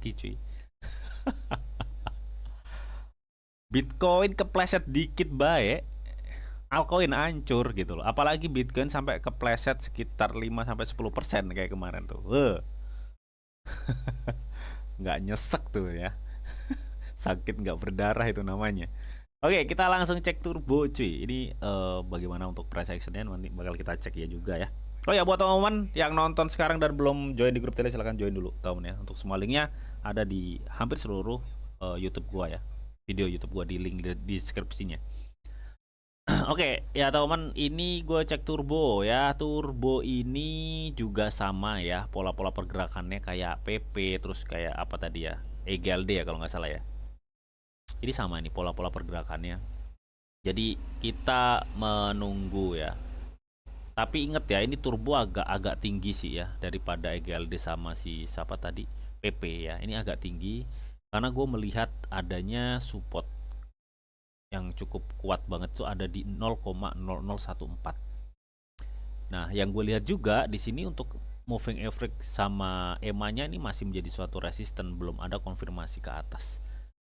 lagi cuy. Bitcoin kepleset dikit baik, altcoin hancur gitu loh. Apalagi Bitcoin sampai kepleset sekitar 5 sampai 10% kayak kemarin tuh. Nggak nyesek tuh ya. Sakit nggak berdarah itu namanya. Oke, kita langsung cek turbo cuy. Ini bagaimana untuk price actionnya nanti bakal kita cek ya juga ya. Oh ya, buat teman-teman yang nonton sekarang dan belum join di grup tele, silahkan join dulu teman ya. Untuk semua linknya ada di hampir seluruh YouTube gua ya. Video YouTube gua di link di deskripsinya. Oke, ya teman, ini gue cek turbo ya. Turbo ini juga sama ya, pola-pola pergerakannya kayak PP, terus kayak apa tadi ya, EGLD ya kalau nggak salah ya. Jadi sama ini pola-pola pergerakannya. Jadi kita menunggu ya. Tapi inget ya, ini turbo agak tinggi sih ya daripada EGLD sama si siapa tadi, PP ya. Ini agak tinggi karena gue melihat adanya support yang cukup kuat banget tuh ada di 0,0014. Nah, yang gue lihat juga di sini untuk moving average sama EMA-nya ini masih menjadi suatu resisten, belum ada konfirmasi ke atas.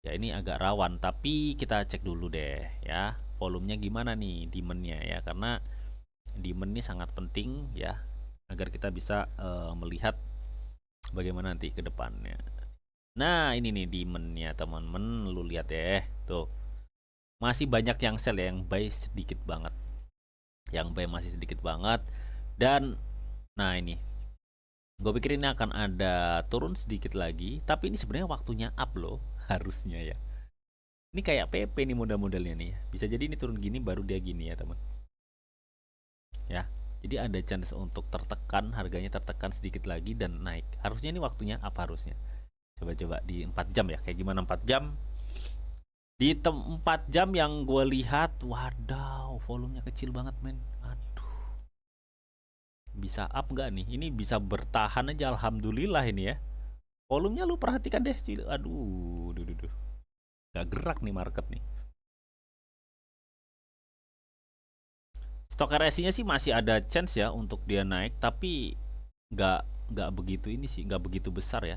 Ya ini agak rawan, tapi kita cek dulu deh ya. Volumenya gimana nih, demand-nya ya, karena demand ini sangat penting ya agar kita bisa melihat bagaimana nanti ke depannya. Nah, ini nih demand-nya teman-teman, lu lihat ya. Tuh. Masih banyak yang sell ya, yang buy sedikit banget. Yang buy masih sedikit banget. Dan nah ini, gue pikir ini akan ada turun sedikit lagi, tapi ini sebenarnya waktunya up loh, harusnya ya. Ini kayak PP nih modal-modalnya nih. Bisa jadi ini turun gini baru dia gini ya teman. Ya, jadi ada chance untuk tertekan, harganya tertekan sedikit lagi dan naik. Harusnya ini waktunya up harusnya. Coba-coba di 4 jam ya, kayak gimana 4 jam. Di 4 jam yang gue lihat, wadaw, volumenya kecil banget men. Aduh, bisa up nggak nih? Ini bisa bertahan aja, alhamdulillah ini ya. Volumenya lu perhatikan deh, aduh, duh. Gak gerak nih market nih. Stok RSI-nya sih masih ada chance ya untuk dia naik, tapi nggak begitu ini sih, nggak begitu besar ya.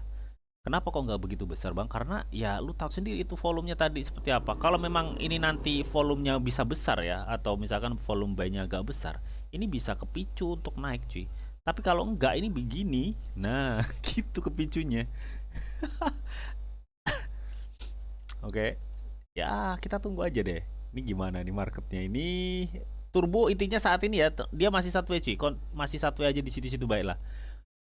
Kenapa kok nggak begitu besar bang? Karena ya lu tahu sendiri itu volumenya tadi seperti apa. Kalau memang ini nanti volumenya bisa besar ya, atau misalkan volume buy-nya agak besar, ini bisa kepicu untuk naik cuy. Tapi kalau enggak ini begini, nah gitu kepicunya. Oke, ya kita tunggu aja deh. Ini gimana nih marketnya ini. Turbo intinya saat ini ya, dia masih satu cuy, masih satu aja di situ-situ baik lah.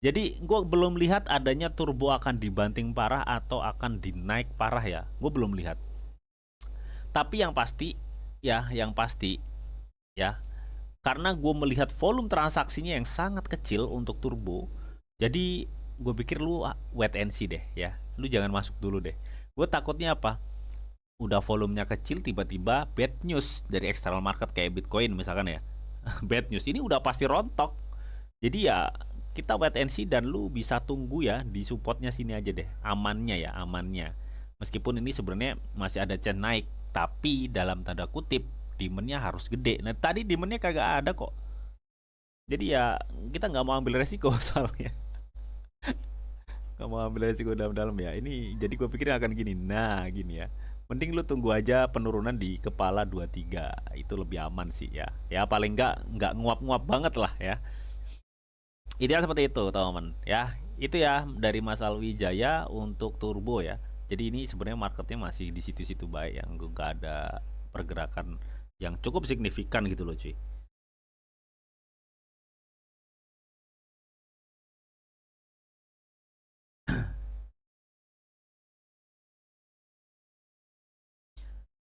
Jadi gue belum lihat adanya turbo akan dibanting parah atau akan dinaik parah ya. Gue belum lihat. Tapi yang pasti ya, karena gue melihat volume transaksinya yang sangat kecil untuk turbo. Jadi gue pikir lu wait and see deh ya. Lu jangan masuk dulu deh. Gue takutnya apa? Udah volumenya kecil tiba-tiba bad news dari external market kayak Bitcoin misalkan ya. Bad news ini udah pasti rontok. Jadi ya kita wait and see dan lu bisa tunggu ya di supportnya sini aja deh, amannya ya, amannya. Meskipun ini sebenarnya masih ada chance naik, tapi dalam tanda kutip demandnya harus gede. Nah tadi demandnya kagak ada kok. Jadi ya kita nggak mau ambil resiko soalnya. Nggak mau ambil resiko dalam-dalam ya. Ini jadi gue pikir akan gini. Nah gini ya. Mending lu tunggu aja penurunan di kepala 23. Itu lebih aman sih ya. Ya paling nggak nguap-nguap banget lah ya. Ideal seperti itu teman-teman ya. Itu ya dari Mas Alwi Jaya untuk turbo ya. Jadi ini sebenarnya marketnya masih di situ-situ baik, yang gak ada pergerakan yang cukup signifikan gitu loh cuy.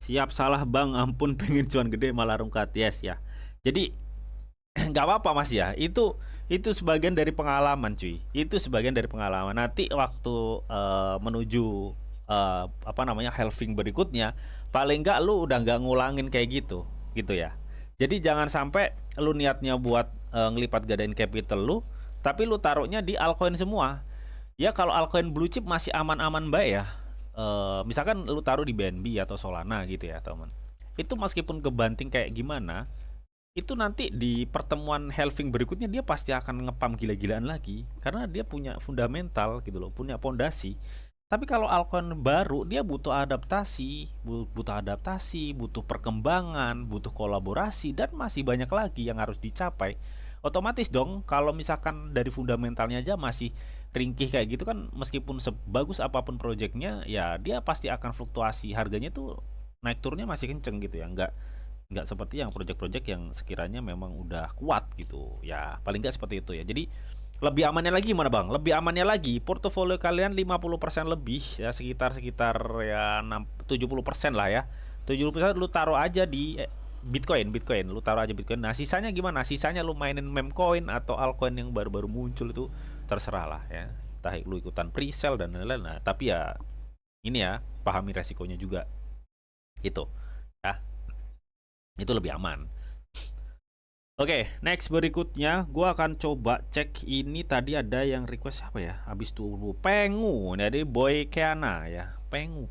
Siap salah bang, ampun pengen cuan gede malah rungkat. Yes ya. Jadi nggak apa-apa mas ya, itu sebagian dari pengalaman cuy, itu sebagian dari pengalaman. Nanti waktu menuju apa namanya halving berikutnya, paling nggak lu udah nggak ngulangin kayak gitu gitu ya. Jadi jangan sampai lu niatnya buat ngelipat gadain capital lu, tapi lu taruhnya di altcoin semua. Ya kalau altcoin blue chip masih aman-aman baik ya. Misalkan lu taruh di BNB atau Solana gitu ya teman, itu meskipun kebanting kayak gimana, itu nanti di pertemuan halving berikutnya dia pasti akan ngepam gila-gilaan lagi karena dia punya fundamental gitu loh, punya pondasi. Tapi kalau altcoin baru dia butuh adaptasi, butuh perkembangan, butuh kolaborasi dan masih banyak lagi yang harus dicapai. Otomatis dong kalau misalkan dari fundamentalnya aja masih ringkih kayak gitu kan, meskipun sebagus apapun proyeknya ya dia pasti akan fluktuasi harganya tuh, naik turunnya masih kenceng gitu ya, nggak seperti yang project-project yang sekiranya memang udah kuat gitu ya, paling nggak seperti itu ya. Jadi lebih amannya lagi gimana bang? Lebih amannya lagi portofolio kalian 50% lebih ya, sekitar sekitar ya 70% lah ya, 70% lu taruh aja di Bitcoin, lu taruh aja Bitcoin. Nah sisanya gimana? Sisanya lu mainin meme coin atau altcoin yang baru-baru muncul itu terserah lah ya, entah lu ikutan pre-sale dan lain-lain. Nah tapi ya ini ya, pahami resikonya juga itu ya, itu lebih aman. Oke, next berikutnya gua akan coba cek ini, tadi ada yang request apa ya? Habis turbo Pengu. Dari Boy Keana ya. Pengu.